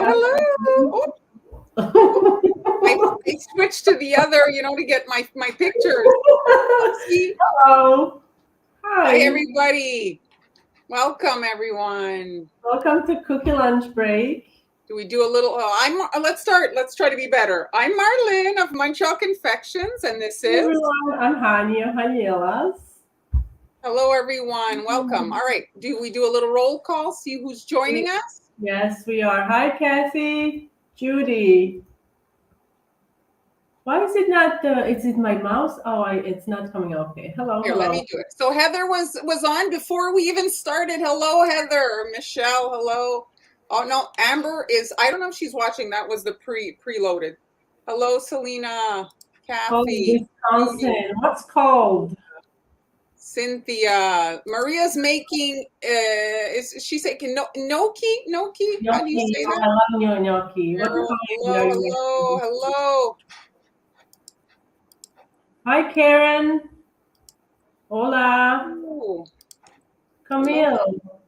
Hello. I switched to the other, to get my pictures. See? Hello. Hi, everybody. Welcome, everyone. Welcome to Cookie Lunch Break. Do we do a little? Let's start. Let's try to be better. I'm Marlene of Munchak Confections, and this is. Everyone, I'm Hani of Hanielas. Hello, everyone. Welcome. All right. Do we do a little roll call? See who's joining us? Yes, we are. Hi, Kathy. Judy. Why is it not? Is it my mouse? Oh, it's not coming. Okay. Hello. Here, hello. let me do it. So Heather was on before we even started. Hello, Heather. Michelle. Hello. Oh no, Amber is. I don't know if she's watching. That was the preloaded. Hello, Selena. Kathy. Wisconsin. What's cold? Cynthia. Maria's making. Is she saying gnocchi? Gnocchi? How do you say that? I love gnocchi. Hello. Hi, Karen. Hola. Oh. Camille. Hello.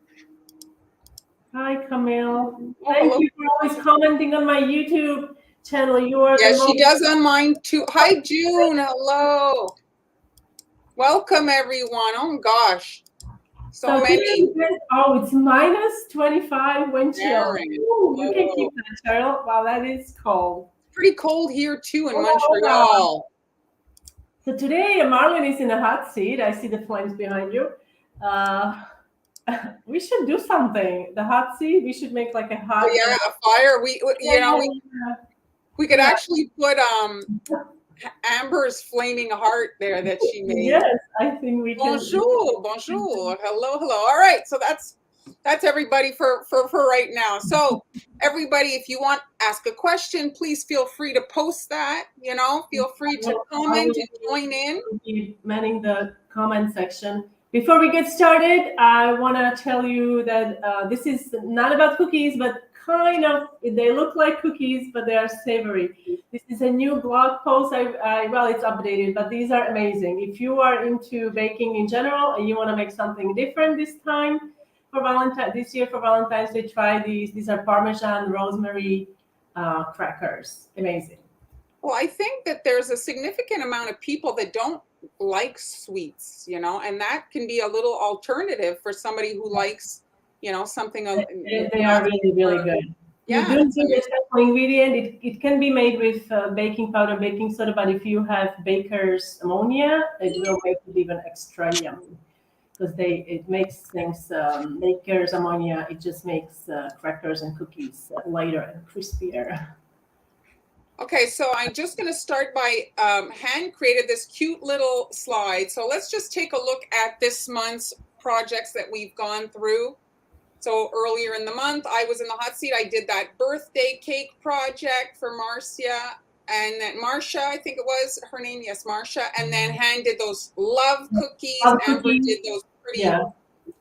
Hi, Camille. Thank you for always commenting on my YouTube channel. You are she does on mine too. Hi, June. Hello. Welcome, everyone. Oh, gosh. So many. It's minus 25 wind chill. You can keep that, Cheryl. Wow, that is cold. It's pretty cold here, too, in Montreal. So today, Marlene is in a hot seat. I see the flames behind you. We should do something. The hot seat, we should make like a hot... Oh, yeah, a fire. We could actually put Amber's flaming heart there that she made. Yes, I think we can. Bonjour. Hello. All right, so that's everybody for right now. So everybody, if you want to ask a question, please feel free to post that. Feel free to comment and join in. We'll be manning the comment section. Before we get started, I want to tell you that this is not about cookies, but kind of, they look like cookies, but they are savory. This is a new blog post. Well, it's updated, but these are amazing. If you are into baking in general and you want to make something different this time for this year for Valentine's Day, try these. These are Parmesan rosemary crackers. Amazing. Well, I think that there's a significant amount of people that don't like sweets, and that can be a little alternative for somebody who likes, something. They are really, really good. Yeah. You don't need a special ingredient. It can be made with baking powder, baking soda, but if you have baker's ammonia, it will make it even extra yummy because it makes things, baker's ammonia, it just makes crackers and cookies lighter and crispier. Okay, so I'm just going to start by hand created this cute little slide. So let's just take a look at this month's projects that we've gone through. So earlier in the month, I was in the hot seat. I did that birthday cake project for Marcia, and then Marcia, I think it was her name. Yes, Marcia. And then Han did those love cookies. Amber did those pretty. Yeah.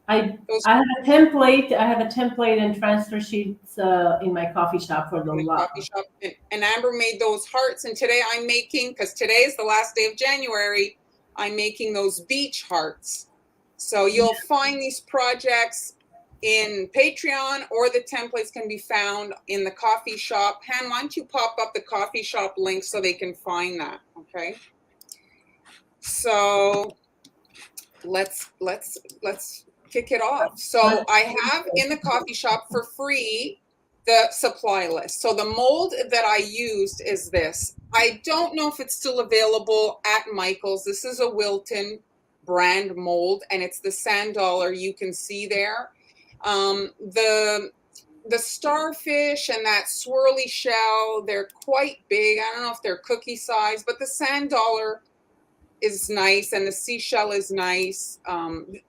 I have a template. I have a template and transfer sheets in my coffee shop for the love. Coffee shop. And Amber made those hearts. And today I'm making, because today is the last day of January, I'm making those beach hearts. So you'll find these projects in Patreon, or the templates can be found in the coffee shop. Han, why don't you pop up the coffee shop link so they can find that? Okay. So let's kick it off. So I have in the coffee shop for free the supply list. So the mold that I used is this. I don't know if it's still available at Michael's. This is a Wilton brand mold, and it's the sand dollar you can see there. The starfish and that swirly shell, they're quite big. I don't know if they're cookie size, but the sand dollar is nice and the seashell is nice.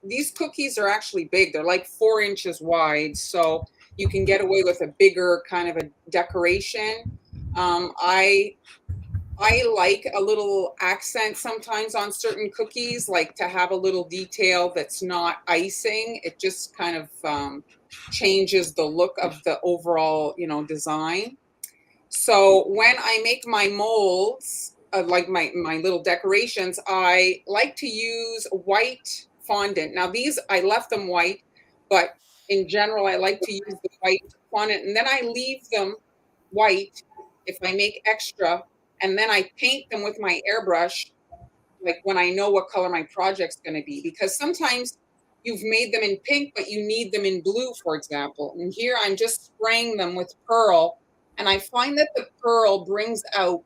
These cookies are actually big. They're like 4 inches wide, so you can get away with a bigger kind of a decoration. I like a little accent sometimes on certain cookies, like to have a little detail that's not icing. It just kind of changes the look of the overall, design. So when I make my molds, like my little decorations, I like to use white fondant. Now these, I left them white, but in general, I like to use the white fondant, and then I leave them white if I make extra, and then I paint them with my airbrush, like when I know what color my project's going to be, because sometimes you've made them in pink, but you need them in blue, for example. And here I'm just spraying them with pearl, and I find that the pearl brings out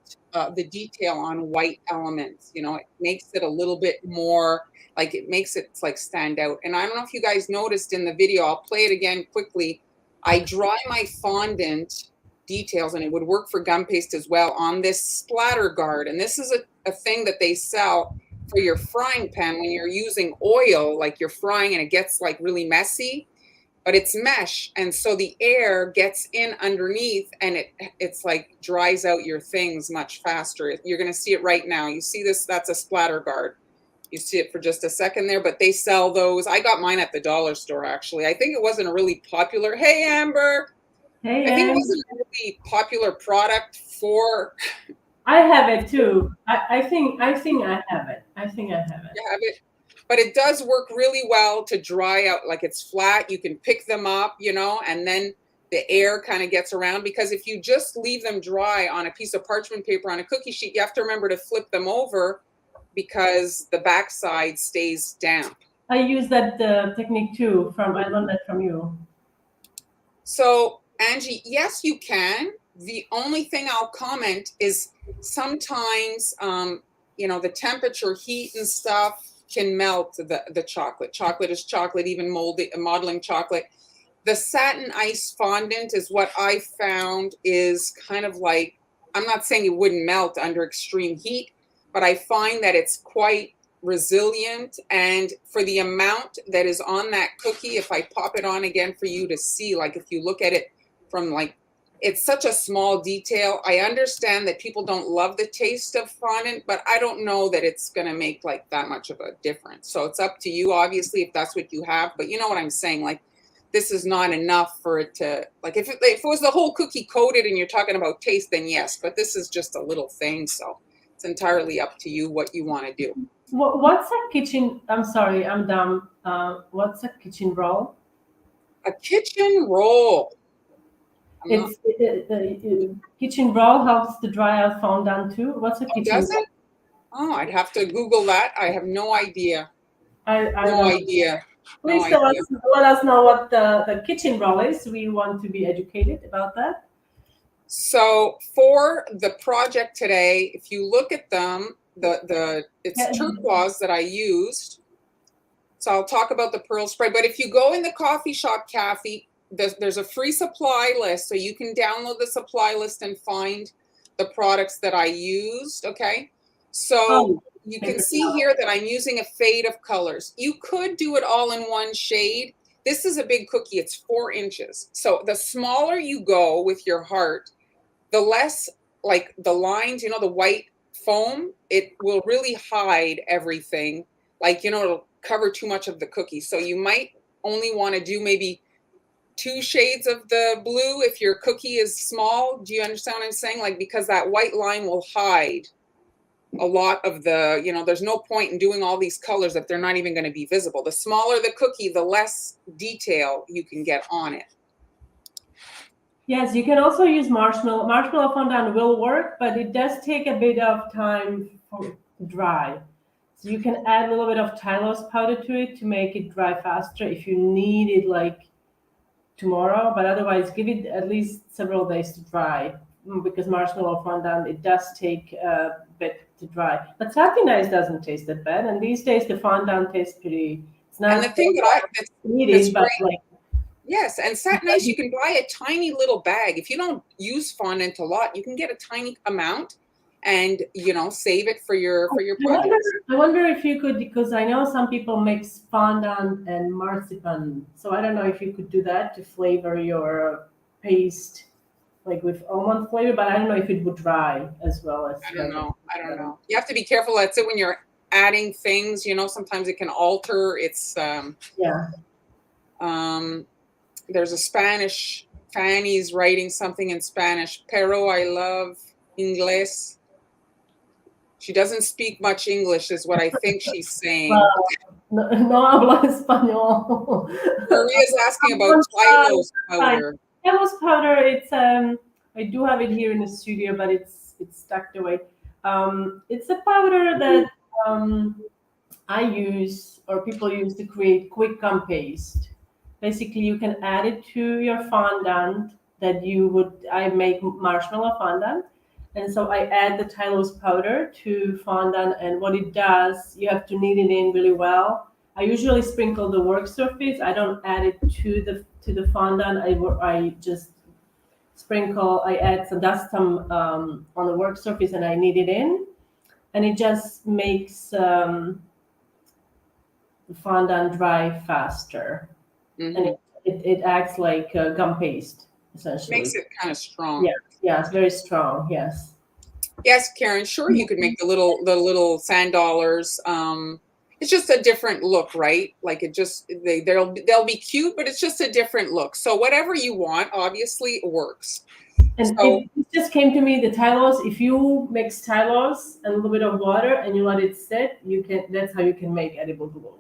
the detail on white elements. You know, it makes it a little bit more, like it makes it like stand out. And I don't know if you guys noticed in the video, I'll play it again quickly. I dry my fondant details, and it would work for gum paste as well, on this splatter guard. And this is a thing that they sell for your frying pan when you're using oil, like you're frying and it gets like really messy, but it's mesh, and so the air gets in underneath, and it's like dries out your things much faster. You're going to see it right now. You see this? That's a splatter guard. You see it for just a second there, but they sell those. I got mine at the dollar store, actually. I think it wasn't a really popular, hey Amber, Hey, I think it wasn't a really popular product for. I have it too. I think I have it. I think I have it. You have it, but it does work really well to dry out. Like it's flat, you can pick them up, you know, and then the air kind of gets around, because if you just leave them dry on a piece of parchment paper on a cookie sheet, you have to remember to flip them over because the backside stays damp. I use that technique too. I learned that from you. So Angie, yes, you can. The only thing I'll comment is sometimes, you know, the temperature, heat and stuff can melt the chocolate. Chocolate is chocolate, even modeling chocolate. The satin ice fondant is what I found is kind of like, I'm not saying it wouldn't melt under extreme heat, but I find that it's quite resilient. And for the amount that is on that cookie, if I pop it on again for you to see, like if you look at it from like, it's such a small detail. I understand that people don't love the taste of fondant, but I don't know that it's going to make like that much of a difference. So it's up to you, obviously, if that's what you have. But you know what I'm saying? Like, this is not enough for it to, like, if it was the whole cookie coated and you're talking about taste, then yes. But this is just a little thing. So it's entirely up to you what you want to do. What's a kitchen? I'm sorry, I'm dumb. What's a kitchen roll? A kitchen roll. It's kitchen roll helps to dry out fondant too. What's a kitchen roll? Does it? Oh, I'd have to Google that. I have no idea. No idea. Please let us know what the kitchen roll is. We want to be educated about that. So for the project today, if you look at them, it's turquoise that I used. So I'll talk about the pearl spray. But if you go in the coffee shop, Kathy, there's a free supply list. So you can download the supply list and find the products that I used. Okay. So you can see here that I'm using a fade of colors. You could do it all in one shade. This is a big cookie. It's 4 inches. So the smaller you go with your heart, the less like the lines, you know, the white foam, it will really hide everything. Like, you know, it'll cover too much of the cookie. So you might only want to do maybe 2 shades of the blue if your cookie is small. Do you understand what I'm saying? Like, because that white line will hide a lot of the, you know, there's no point in doing all these colors if they're not even going to be visible. The smaller the cookie, the less detail you can get on it. Yes, you can also use marshmallow. Marshmallow fondant will work, but it does take a bit of time to dry. So you can add a little bit of Tylose powder to it to make it dry faster if you need it like tomorrow, but otherwise give it at least several days to dry, because marshmallow fondant, it does take a bit to dry. But satin ice doesn't taste that bad, and these days the fondant tastes pretty. It's not. And the thing that's needed, but like. Yes, and satin ice, you can buy a tiny little bag. If you don't use fondant a lot, you can get a tiny amount and, you know, save it for your project. I wonder if you could, because I know some people mix fondant and marzipan. So I don't know if you could do that to flavor your paste, like with almond flavor, but I don't know if it would dry as well as. I don't know. You have to be careful. That's it when you're adding things, you know, sometimes it can alter. It's, there's a Spanish, Fanny's writing something in Spanish. Pero I love Inglés. She doesn't speak much English is what I think she's saying. No habla español. Maria's asking about Tylose powder. Cellulose powder, it's I do have it here in the studio, but it's tucked away. It's a powder that I use or people use to create quick gum paste. Basically, you can add it to your fondant that you would. I make marshmallow fondant, and so I add the Tylose powder to fondant, and what it does, you have to knead it in really well. I usually sprinkle the work surface. I don't add it to the fondant. I just sprinkle. I add some dust on the work surface, and I knead it in, and it just makes the fondant dry faster, and it acts like gum paste essentially. Makes it kind of strong. Yeah, it's very strong. Yes. Yes, Karen. Sure, you could make the little sand dollars. It's just a different look, right? Like it just they'll be cute, but it's just a different look. So whatever you want, obviously, works. And So, it just came to me, the Tylose, if you mix Tylose and a little bit of water and you let it sit, you can. That's how you can make edible glue.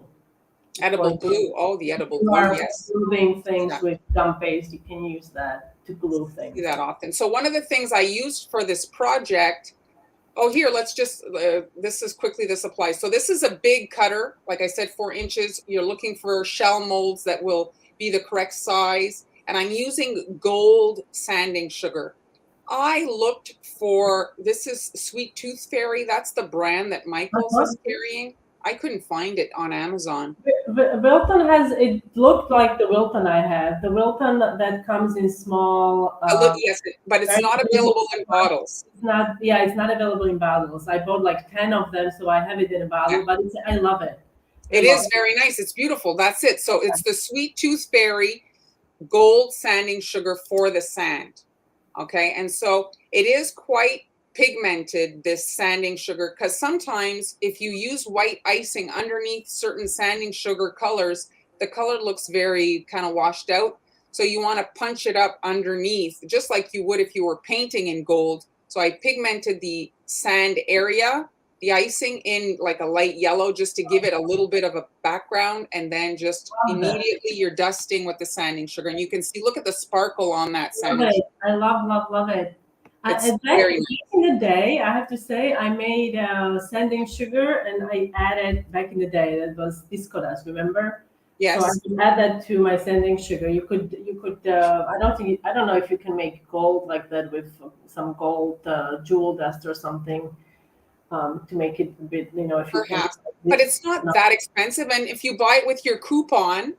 edible glue. Oh, the edible You glue. are Yes. gluing things with gum paste. You can use that to glue things. Do that often. So one of the things I used for this project. Oh, here, let's just, this is quickly, this applies. So this is a big cutter. Like I said, 4 inches. You're looking for shell molds that will be the correct size. And I'm using gold sanding sugar. I looked for, this is Sweet Tooth Fairy. That's the brand that Michael's is carrying. I couldn't find it on Amazon. Wilton has, it looked like the Wilton I have. The Wilton that comes in small. Yes, but it's not available in bottles. It's not, yeah, it's not available in bottles. I bought like 10 of them, so I have it in a bottle, but I love it. It is very nice. It's beautiful. That's it. So it's the Sweet Tooth Fairy gold sanding sugar for the sand. Okay. And so it is quite pigmented, this sanding sugar, because sometimes if you use white icing underneath certain sanding sugar colors, the color looks very kind of washed out. So you want to punch it up underneath, just like you would if you were painting in gold. So I pigmented the sand area, the icing in like a light yellow, just to give it a little bit of a background. And then just immediately you're dusting with the sanding sugar. And you can see, look at the sparkle on that sanding sugar. I love it. Back in the day, I have to say, I made sanding sugar, and I added back in the day that was disco dust. Remember? Yes. So I could add that to my sanding sugar. You could. I don't know if you can make gold like that with some gold jewel dust or something to make it a bit. If perhaps, but it's not that expensive, and if you buy it with your coupon,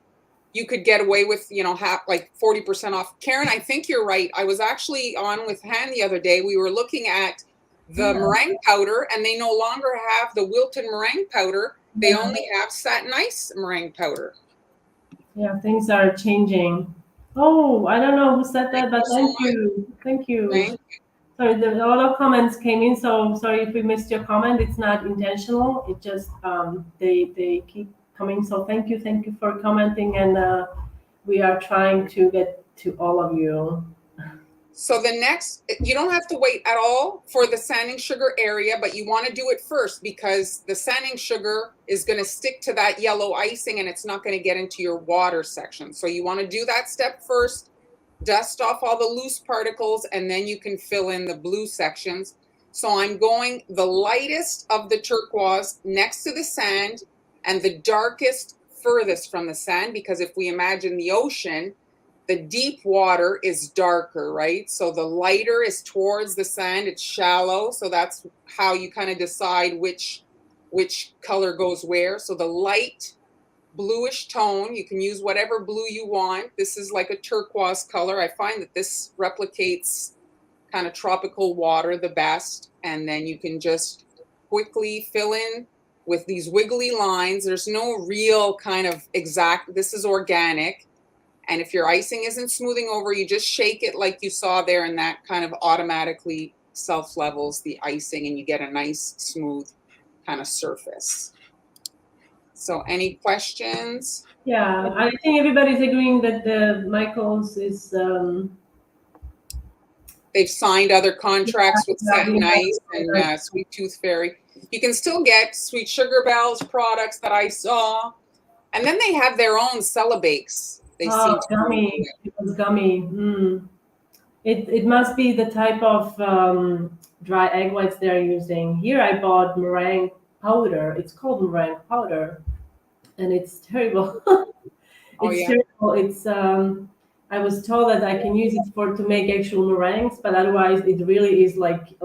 you could get away with, half, like 40% off. Karen, I think you're right. I was actually on with Han the other day. We were looking at the meringue powder, and they no longer have the Wilton meringue powder. They only have Satin Ice meringue powder. Yeah, things are changing. Oh, I don't know who said that, but thank you. Thank you. Sorry, a lot of comments came in, so sorry if we missed your comment. It's not intentional. It just they keep coming. So thank you for commenting, and we are trying to get to all of you. So the next, you don't have to wait at all for the sanding sugar area, but you want to do it first because the sanding sugar is going to stick to that yellow icing and it's not going to get into your water section. So you want to do that step first, dust off all the loose particles, and then you can fill in the blue sections. So I'm going the lightest of the turquoise next to the sand and the darkest furthest from the sand, because if we imagine the ocean, the deep water is darker, right? So the lighter is towards the sand, it's shallow. So that's how you kind of decide which color goes where. So the light bluish tone, you can use whatever blue you want. This is like a turquoise color. I find that this replicates kind of tropical water the best. And then you can just quickly fill in with these wiggly lines. There's no real kind of exact, this is organic. And if your icing isn't smoothing over, you just shake it like you saw there, and that kind of automatically self-levels the icing and you get a nice smooth kind of surface. So any questions? Yeah, I think everybody's agreeing that the Michaels is... They've signed other contracts with Satin Ice and Sweet Tooth Fairy. You can still get Sweet Sugar Bells products that I saw. And then they have their own Celebakes. They seem yummy. It's gummy. It must be the type of dry egg whites they're using. Here I bought meringue powder. It's called meringue powder, and it's terrible. Oh It's yeah. terrible. It's I was told that I can use it to make actual meringues, but otherwise it really is like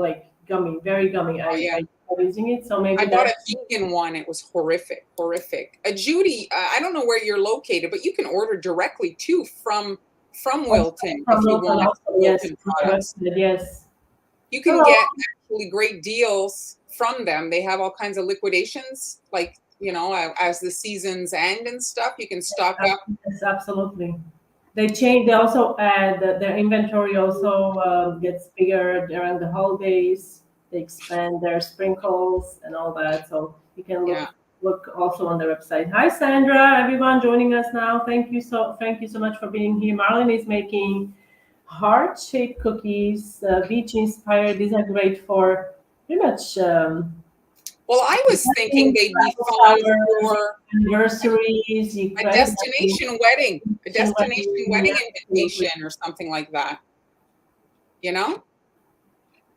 gummy, very gummy. Oh yeah. I'm using it, so maybe I bought a that's vegan one. It was horrific. Judy, I don't know where you're located, but you can order directly too from Wilton from if you Wilton want also. Yes, Wilton products. yes. You can Hello. get actually great deals from them. They have all kinds of liquidations, like, as the seasons end and stuff, you can stock up. Yes, absolutely. They change. They also add their inventory also gets bigger during the holidays. They expand their sprinkles and all that, so you can look also on their website. Hi, Sandra, everyone joining us now. Thank you so much for being here. Marlene is making heart-shaped cookies, beach inspired. These are great for pretty much. Well, I was thinking they'd be fun for anniversaries, a destination wedding, invitation or something like that.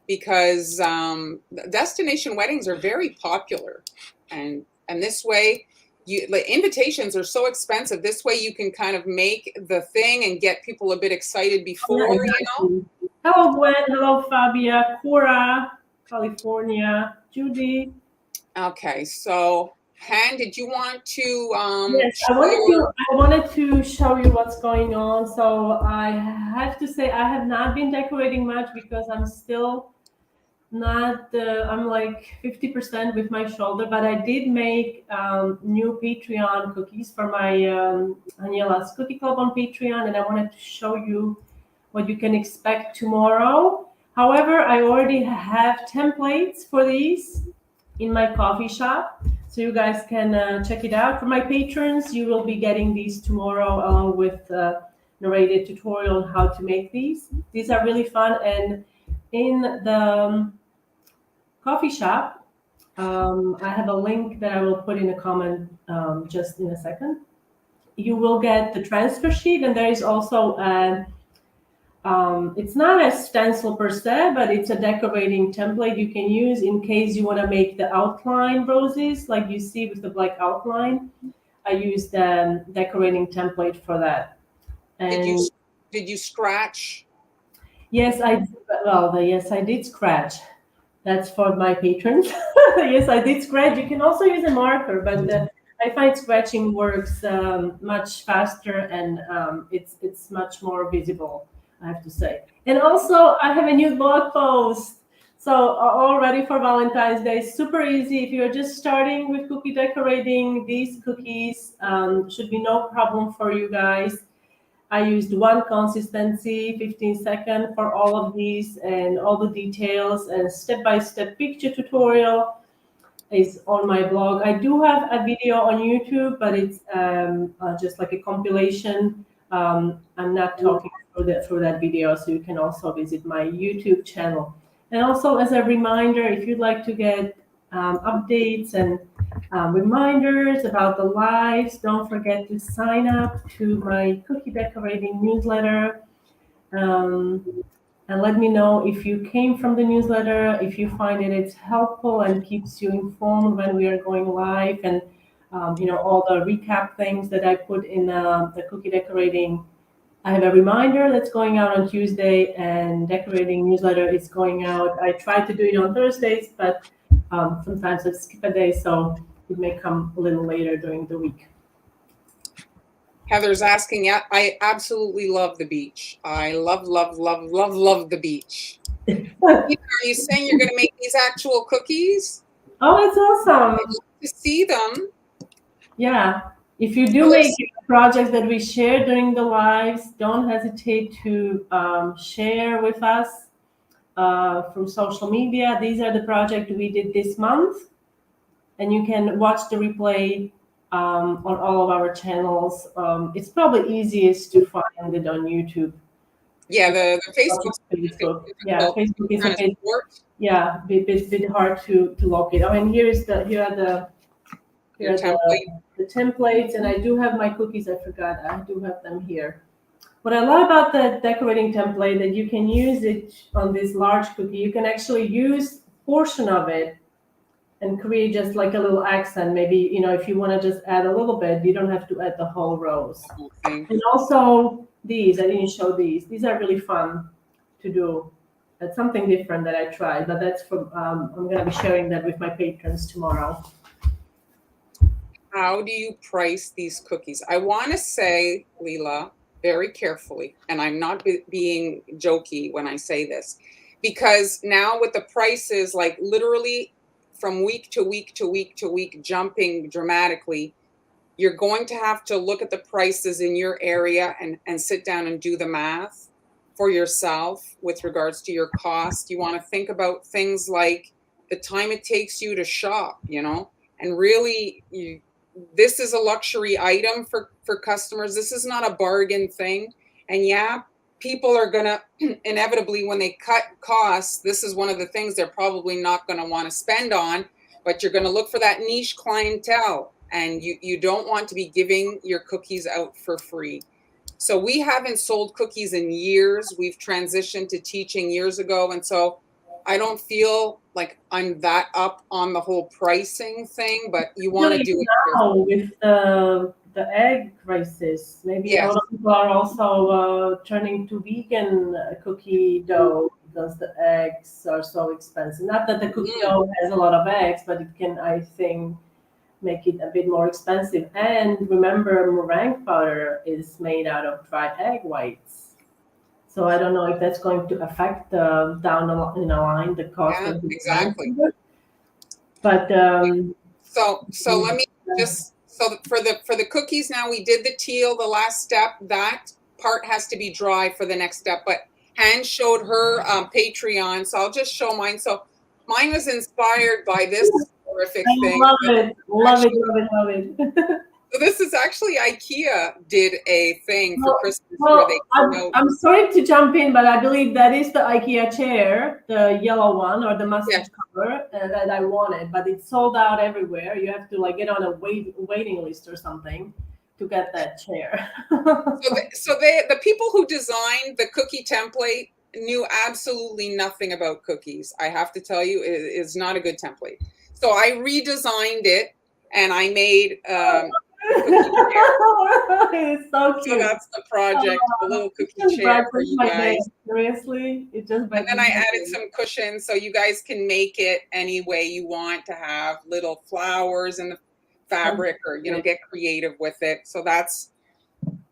Because destination weddings are very popular, and this way, invitations are so expensive. This way, you can kind of make the thing and get people a bit excited before. Hello, Gwen. Hello, Fabia. Cora, California. Judy. Okay, so Han, did you want to? Yes, I wanted to show you what's going on. So I have to say I have not been decorating much because I'm still not. I'm like 50% with my shoulder, but I did make new Patreon cookies for my Aniela's Cookie Club on Patreon, and I wanted to show you what you can expect tomorrow. However, I already have templates for these in my coffee shop, so you guys can check it out. For my patrons, you will be getting these tomorrow along with narrated tutorial on how to make these. These are really fun, and in the coffee shop, I have a link that I will put in a comment just in a second. You will get the transfer sheet, and there is also it's not a stencil per se, but it's a decorating template you can use in case you want to make the outline roses like you see with the black outline. I used the decorating template for that. And did you scratch? Yes, yes, I did scratch. That's for my patrons. Yes, I did scratch. You can also use a marker, but I find scratching works much faster, and it's much more visible, I have to say. And also, I have a new blog post. So all ready for Valentine's Day. Super easy. If you're just starting with cookie decorating, these cookies should be no problem for you guys. I used one consistency, 15 seconds for all of these, and all the details and step-by-step picture tutorial is on my blog. I do have a video on YouTube, but it's just like a compilation. I'm not talking through that video, so you can also visit my YouTube channel. And also, as a reminder, if you'd like to get updates and reminders about the lives, don't forget to sign up to my cookie decorating newsletter. And let me know if you came from the newsletter, if you find it's helpful and keeps you informed when we are going live, and all the recap things that I put in the cookie decorating. I have a reminder that's going out on Tuesday, and decorating newsletter is going out. I try to do it on Thursdays, but sometimes I skip a day, so it may come a little later during the week. Heather's asking, I absolutely love the beach. I love the beach. Are you saying you're going to make these actual cookies? Oh, it's awesome. I'd love to see them. Yeah. If you do make projects that we share during the lives, don't hesitate to share with us from social media. These are the projects we did this month, and you can watch the replay on all of our channels. It's probably easiest to find it on YouTube. Yeah, the Facebook. Yeah, Facebook is a bit hard to locate. I mean, here are the templates, and I do have my cookies. I forgot. I do have them here. What I love about the decorating template that you can use it on this large cookie. You can actually use a portion of it and create just like a little accent. Maybe, you know, if you want to just add a little bit, you don't have to add the whole rose. thing. And also these, I didn't show these. These are really fun to do. That's something different that I tried, but that's from, I'm going to be sharing that with my patrons tomorrow. How do you price these cookies? I want to say, Leela, very carefully, and I'm not being jokey when I say this, because now with the prices, like literally from week to week to week to week, jumping dramatically, you're going to have to look at the prices in your area and sit down and do the math for yourself with regards to your cost. You want to think about things like the time it takes you to shop, you know, and really this is a luxury item for customers. This is not a bargain thing. And yeah, people are going to inevitably, when they cut costs, this is one of the things they're probably not going to want to spend on, but you're going to look for that niche clientele. And you don't want to be giving your cookies out for free. So we haven't sold cookies in years. We've transitioned to teaching years ago. And so I don't feel like I'm that up on the whole pricing thing, but you want to do it now with the egg crisis. Maybe a lot of people are also turning to vegan cookie dough because the eggs are so expensive. Not that the cookie dough has a lot of eggs, but it can, I think, make it a bit more expensive. And remember, meringue powder is made out of dry egg whites. So I don't know if that's going to affect down the line the cost of the exactly. But so let me just for the cookies now, we did the teal, the last step. That part has to be dry for the next step. But Han showed her Patreon, so I'll just show mine. So mine was inspired by this horrific thing. Love it. So this is actually IKEA did a thing for Christmas where they I'm sorry to jump in, but I believe that is the IKEA chair, the yellow one or the massage cover that I wanted, but it's sold out everywhere. You have to like get on a waiting list or something to get that chair. so the people who designed the cookie template knew absolutely nothing about cookies. I have to tell you, it is not a good template. So I redesigned it and I made it's so cute. So that's the project, a little cookie chair for you guys. Seriously, it just. And then I added some cushions so you guys can make it any way you want to have little flowers in the fabric, or get creative with it. So that's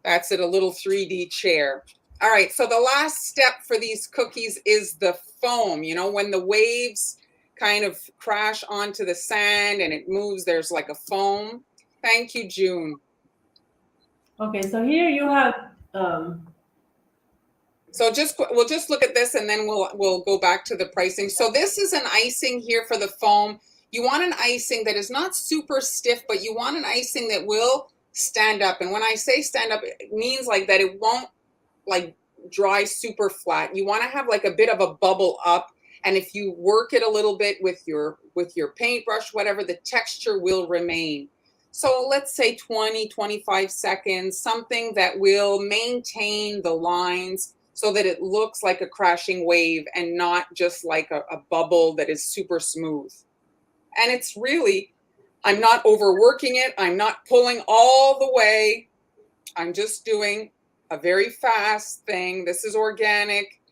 it, a little 3D chair. All right. So the last step for these cookies is the foam. When the waves kind of crash onto the sand and it moves, there's like a foam. Thank you, June. Okay, so here you have. So we'll just look at this and then we'll go back to the pricing. So this is an icing here for the foam. You want an icing that is not super stiff, but you want an icing that will stand up. And when I say stand up, it means like that it won't like dry super flat. You want to have like a bit of a bubble up. And if you work it a little bit with your paintbrush, whatever, the texture will remain. So let's say 20, 25 seconds, something that will maintain the lines so that it looks like a crashing wave and not just like a bubble that is super smooth. And it's really, I'm not overworking it. I'm not pulling all the way. I'm just doing a very fast thing. This is organic,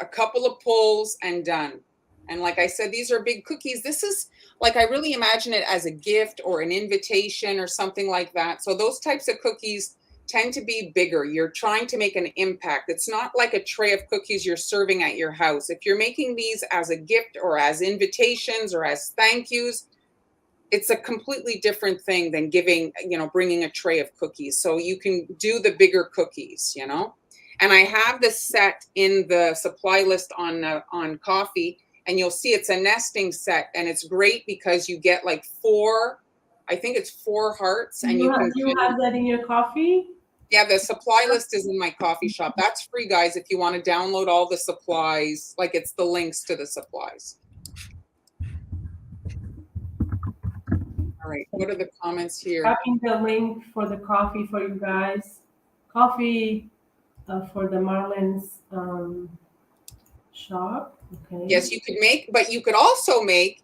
a couple of pulls and done. And like I said, these are big cookies. This is like, I really imagine it as a gift or an invitation or something like that. So those types of cookies tend to be bigger. You're trying to make an impact. It's not like a tray of cookies you're serving at your house. If you're making these as a gift or as invitations or as thank yous, it's a completely different thing than bringing a tray of cookies. So you can do the bigger cookies, And I have this set in the supply list on coffee, and you'll see it's a nesting set, and it's great because you get like 4 hearts, and you have that in your coffee. Yeah, the supply list is in my coffee shop. That's free, guys, if you want to download all the supplies. Like, it's the links to the supplies. All right, what are the comments here? Having the link for the coffee for you guys. Coffee for the Marlins shop. Okay. Yes, you could make, but you could also make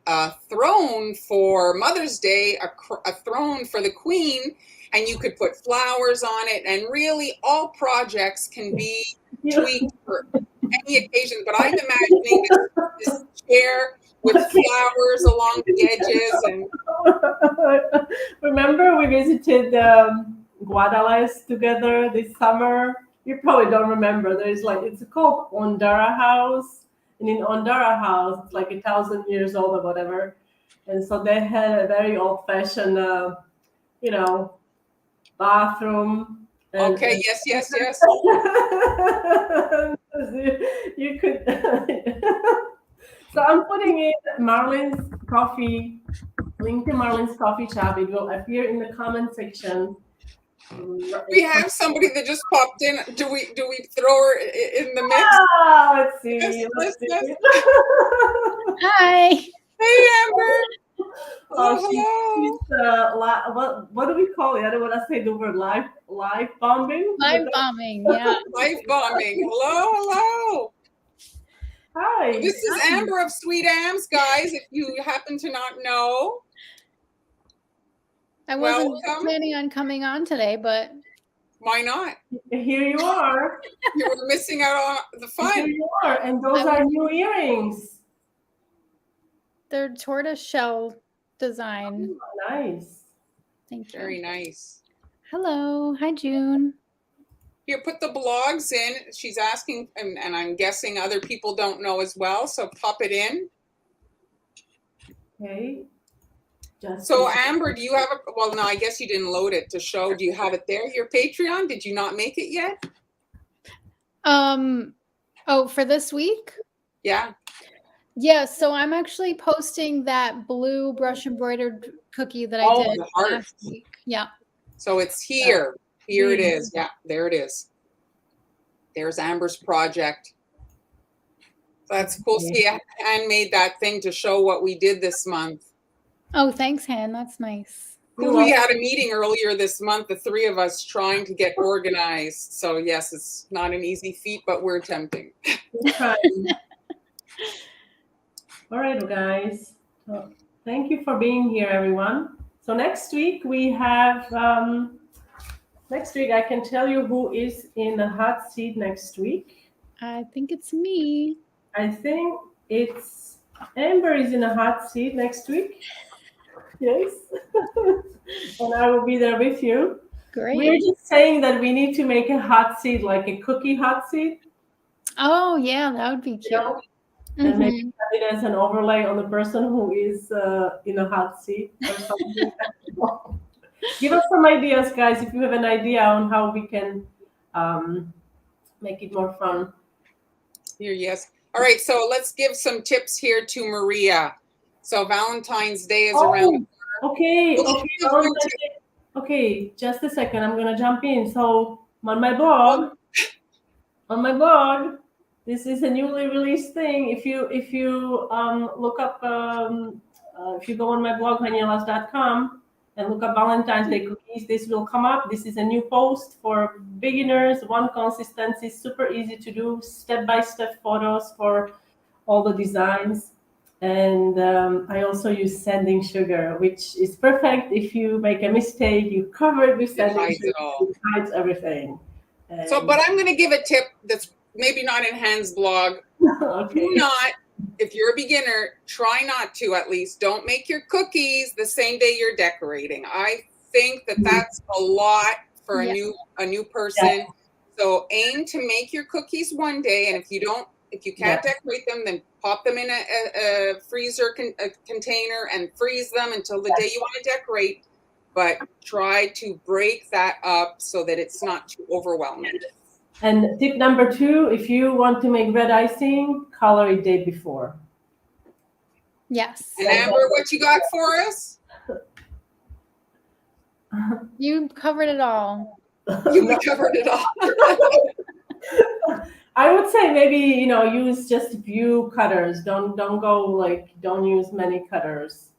a throne for Mother's Day, a throne for the Queen, and you could put flowers on it. And really, all projects can be tweaked for any occasion. But I'm imagining this chair with flowers along the edges. And remember, we visited Guadalajara together this summer. You probably don't remember. There's like, it's called Ondara House, and in Ondara House, it's like 1,000 years old or whatever. And so they had a very old-fashioned, you know, bathroom. And, okay, yes. you could. So I'm putting in Marlin's Coffee, link to Marlin's Coffee Shop. It will appear in the comment section. We have somebody that just popped in. Do we throw her in the mix? Ah, let's see. Yes. Hi. Hey, Amber. Oh, Hello. what do we call it? I don't want to say the word live bombing. Live bombing, yeah. Life bombing. Hello. Hi. This is Amber of Sweet Ams, guys, if you happen to not know. I wasn't Welcome. planning on coming on today, but Why not? Here you are. You were missing out on the Here fun. you are, and those are new earrings. they're tortoise shell design. Oh, nice. Thank you. Very nice. Hello. Hi, June. Here, put the blogs in. She's asking, and I'm guessing other people don't know as well, so pop it in. Okay. So Amber, do you have well, no, I guess you didn't load it to show. Do you have it there? Your Patreon? Did you not make it yet? Oh, for this week? Yeah. Yeah, so I'm actually posting that blue brush embroidered cookie that I did the heart. last week. Yeah. So it's here. Here it is. Yeah, there it is. There's Amber's project. That's cool. See, Anne made that thing to show what we did this month. Oh, thanks, Han. That's nice. We had a meeting earlier this month, the three of us trying to get organized. So yes, it's not an easy feat, but we're attempting. All right, guys. So thank you for being here, everyone. So next week we have, next week I can tell you who is in the hot seat next week. I think it's me. I think it's Amber is in a hot seat next week. Yes. And I will be there with you. Great. We're just saying that we need to make a hot seat, like a cookie hot seat. Oh, yeah, that would be cute. You know? And maybe have it as an overlay on the person who is in a hot seat or something. Give us some ideas, guys, if you have an idea on how we can make it more fun. Here, yes. All right, so let's give some tips here to Maria. So Valentine's Day is around. Okay. Okay, just a second. I'm gonna jump in. So on my blog, this is a newly released thing. If you look up, if you go on my blog Vanielas.com and look up Valentine's Day cookies, this will come up. This is a new post for beginners. One consistency, super easy to do, step-by-step photos for all the designs. And I also use sanding sugar, which is perfect. If you make a mistake, you cover it with sanding sugar. It hides everything. And so, but I'm going to give a tip that's maybe not in Han's blog. Okay. Do not, if you're a beginner, try not to at least. Don't make your cookies the same day you're decorating. I think that that's a lot for a new person. Yeah. So aim to make your cookies one day, and if you can't decorate them, then pop them in a freezer container and freeze them until the day you want to decorate. But try to break that up so that it's not too overwhelming. And tip number 2, if you want to make red icing, color it day before. Yes. And Amber, what you got for us? You covered it all. You covered it all. I would say maybe, use just a few cutters. Don't use many cutters.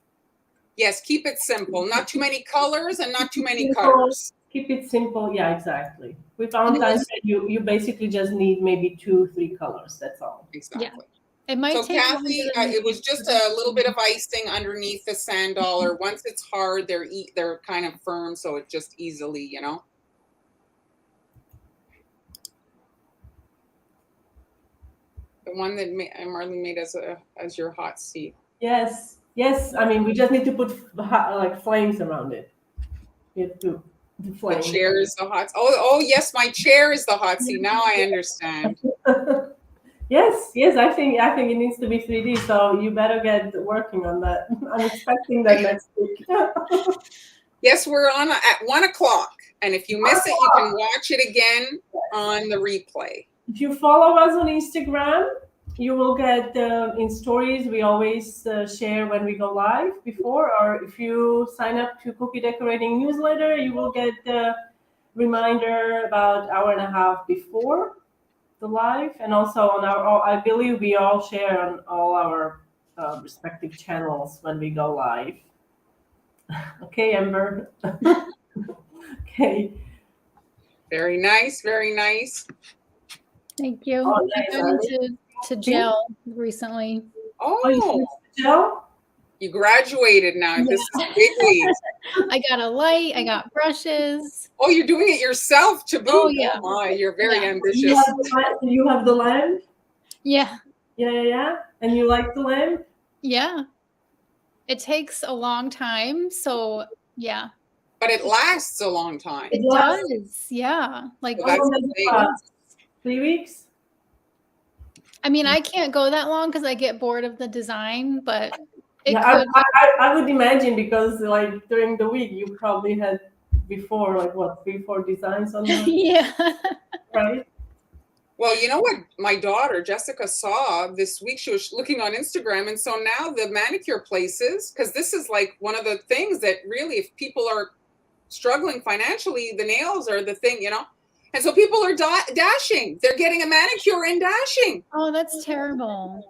Yes, keep it simple. Not too many colors and not too many cutters. Keep it simple. Yeah, exactly. With Valentine's Day, you basically just need maybe 2-3 colors. That's all. Exactly. It might So take longer Kathy, than it was just a little bit of icing underneath the sand dollar. Once it's hard, they're kind of firm, so it just easily, you know. The one that Marlene made as your hot seat. Yes, yes. I mean, we just need to put like flames around it. You have to the The flame. chair is the hot. Oh yes, my chair is the hot seat. Now I understand. Yes, yes. I think it needs to be 3D. So you better get working on that. I'm expecting that next week. Yes, we're on at 1 o'clock, and if you miss it, you can watch it again on the replay. If you follow us on Instagram, you will get in stories. We always share when we go live before, or if you sign up to Cookie Decorating newsletter, you will get the reminder about hour and a half before the live, and also on our. I believe we all share on all our respective channels when we go live. Okay, Amber. Okay. Very nice, very nice. Thank you. Oh, I nice. got into gel recently. Oh, you Oh, switched to gel? you graduated now. This is big leagues. I got a light. I got brushes. Oh, you're doing it yourself to boot. Oh, yeah. Oh my, you're very Yeah. ambitious. You have the lamp? Yeah. Yeah. And you like the lamp? Yeah. It takes a long time. So, yeah. But it lasts a long time. It does. Yeah. Like, So that's long the does it thing. last? 3 weeks? I mean, I can't go that long because I get bored of the design, but it Yeah, could. I would imagine, because like during the week you probably had before, like what, 3-4 designs on there, Yeah. right? Well, you know what my daughter Jessica saw this week? She was looking on Instagram, and so now the manicure places, because this is like one of the things that really, if people are struggling financially, the nails are the thing, you know. And so people are dashing. They're getting a manicure and dashing. Oh, that's terrible.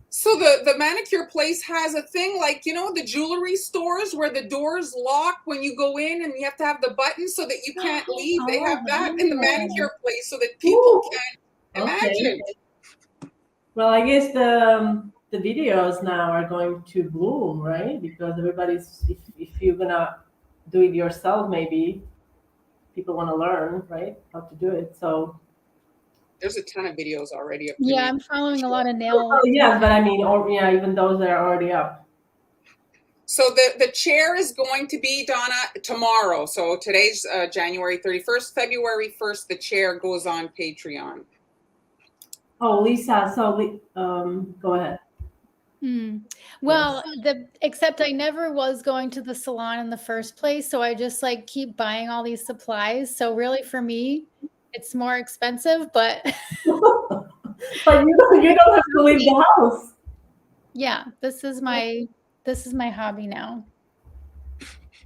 So the manicure place has a thing like, you know, the jewelry stores where the doors lock when you go in and you have to have the button so that you can't leave. They have that in the manicure place so that people can imagine. Well, I guess the videos now are going to bloom, right? Because everybody's, if you're gonna do it yourself, maybe people want to learn, right, how to do it. So There's a ton of videos already up. Yeah, I'm following a lot of nail. yeah, but I mean, or yeah, even those that are already up. So the chair is going to be, Donna, tomorrow. So today's January 31st, February 1st, the chair goes on Patreon. Oh, Lisa, so go ahead. Well, except I never was going to the salon in the first place, so I just like keep buying all these supplies. So really, for me, it's more expensive, but But you don't have to leave the house. yeah, this is my hobby now.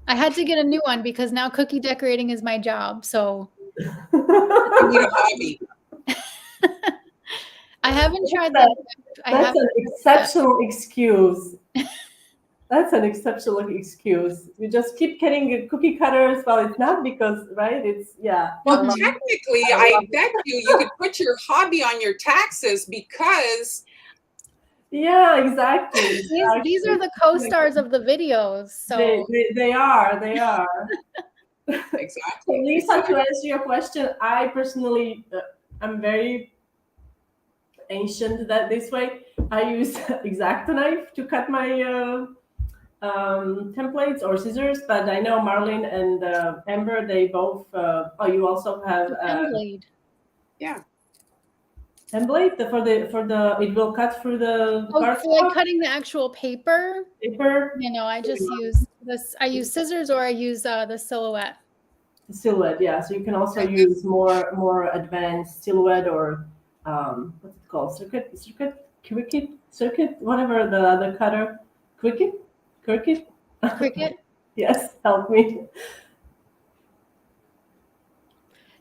I had to get a new one because now cookie decorating is my job. So You need a hobby. I haven't tried that. That's an exceptional excuse. That's an exceptional excuse. You just keep getting cookie cutters. Well, it's not because, right? It's, yeah. Well, technically, I bet you could put your hobby on your taxes because. Yeah, exactly. These are the co-stars of the videos. So they are. Exactly. Lisa, to answer your question, I personally, I'm very ancient that this way. I use X-Acto knife to cut my templates, or scissors, but I know Marlene and Amber, they both. You also have pen blade. Yeah. Pen blade for the it will cut through the for like cutting the actual paper. Paper. You know, I just use this. I use scissors, or I use the silhouette. The silhouette, yeah. So you can also use more advanced silhouette, or what's it called? Circuit, whatever the other cutter. Cricut. Yes, help me.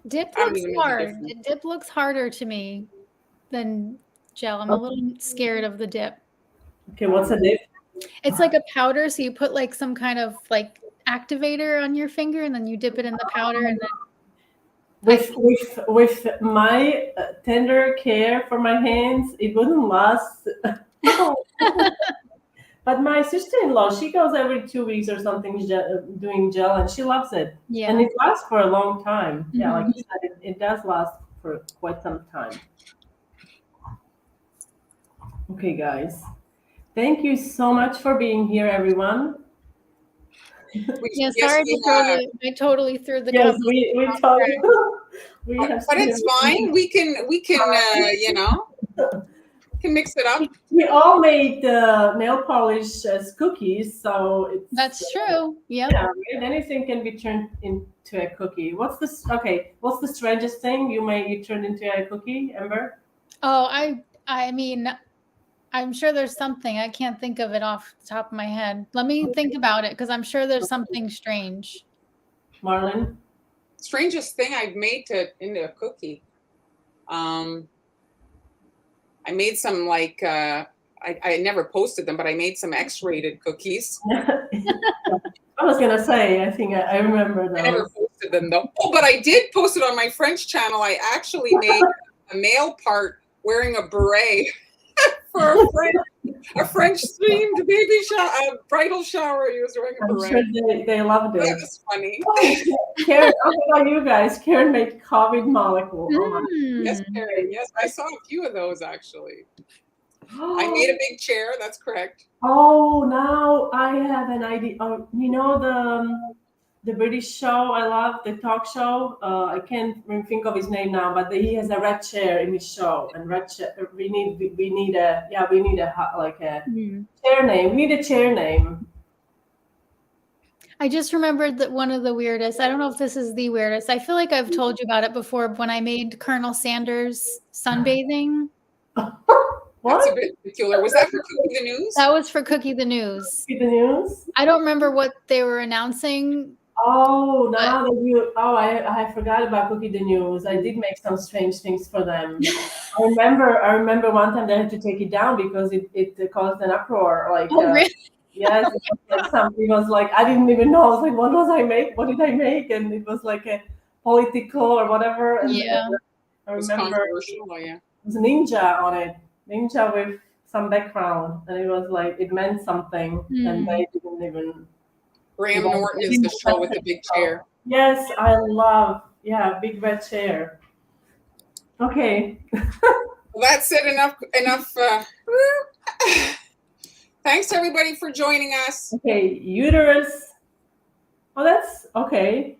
Dip looks hard. Dip looks harder to me than gel. I'm a little scared of the dip. Okay, what's a dip? It's like a powder, so you put like some kind of like activator on your finger, and then you dip it in the powder, and then With my tender care for my hands, it wouldn't last. But my sister-in-law, she goes every 2 weeks or something doing gel, and she loves it. yeah. And it lasts for a long time. Yeah, like Mhm. you said, it does last for quite some time. Okay, guys. Thank you so much for being here, everyone. Yeah, sorry to throw I totally threw the Yes, company we off talked. track. But it's fine. We can you know, can mix it up. We all made nail polish as cookies, so it's That's true. Yep. yeah, right? Anything can be turned into a cookie. What's this? Okay, what's the strangest thing you turned into a cookie, Amber? Oh, I mean, I'm sure there's something. I can't think of it off the top of my head. Let me think about it, because I'm sure there's something strange. Marlon? Strangest thing I've made into a cookie. I made some like I never posted them, but I made some X-rated cookies. I was gonna say, I think I remember those. I never posted them though. Oh, but I did post it on my French channel. I actually made a male part wearing a beret for a French themed baby shower, bridal shower. He was wearing a I'm beret. sure they loved it. That was funny. Karen, how about you guys? Karen made COVID molecule. Oh my. Yes, Karen. Yes, I saw a few of those actually. I made a big chair. That's correct. Oh, now I have an idea. Oh, you know the British show I love, the talk show. I can't even think of his name now, but he has a red chair in his show, and red chair. We need a like a chair name. We need a chair name. I just remembered that one of the weirdest, I don't know if this is the weirdest. I feel like I've told you about it before, when I made Colonel Sanders sunbathing. What? That's a bit peculiar. Was that for Cookie the News? That was for Cookie the News. Cookie the News? I don't remember what they were announcing. Oh, now that you, I forgot about Cookie the News. I did make some strange things for them. I remember one time they had to take it down because it caused an uproar. Like, Really? yes, something was like, I didn't even know. I was like, what did I make? And it was like a political or whatever. And Yeah. I It was remember controversial, yeah. it was ninja on it. Ninja with some background. And it was like, it meant something. And they didn't even. Graham Norton is the show with the big chair. Yes, I love, big red chair. Okay. Well, that's it. Enough. Thanks everybody for joining us. Okay, uterus. Oh, that's okay.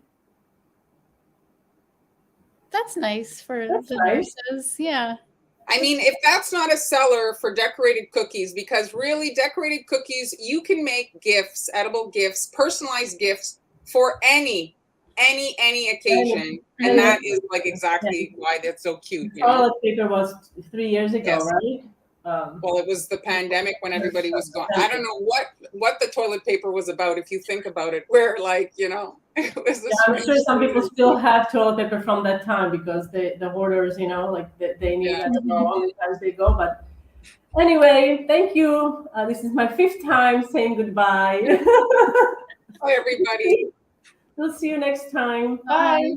That's nice for That's the nice. nurses. Yeah. I mean, if that's not a seller for decorated cookies, because really decorated cookies, you can make gifts, edible gifts, personalized gifts for any occasion. And that is like exactly why that's so cute. You know? Toilet paper was 3 years ago, Yes. right? Well, it was the pandemic when everybody was gone. I don't know what the toilet paper was about, if you think about it, where like, you know, it was I'm sure some people still have toilet paper from that time because the hoarders, you know, like they need, I don't know how many times they go. But anyway, thank you. This is my 5th time saying goodbye. Bye, everybody. We'll see you next time. Bye.